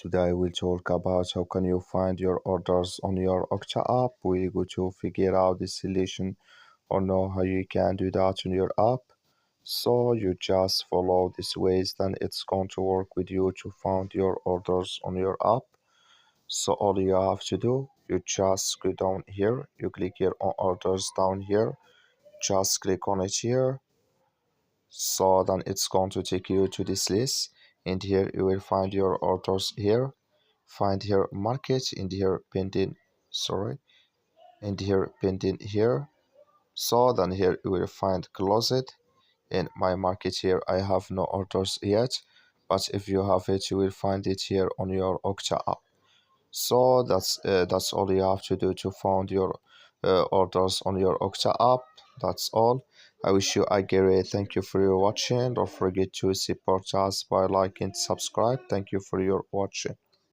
Today we'll talk about how can you find your orders on your Octa app. We go to figure out the solution or know how you can do that on your app. So you just follow these ways, then it's going to work with you to find your orders on your app. So all you have to do, you just go down here, you click here on orders down here, just click on it here. So then it's going to take you to this list, and here you will find your orders here. Find here market, and here pending, sorry, and here pending here. So then here you will find closet. In my market here I have no orders yet, but if you have it you will find it here on your Octa app. So that's all you have to do to find your orders on your Octa app. That's all. I wish you a great. Thank you for your watching. Don't forget to support us by liking, subscribe. Thank you for your watching.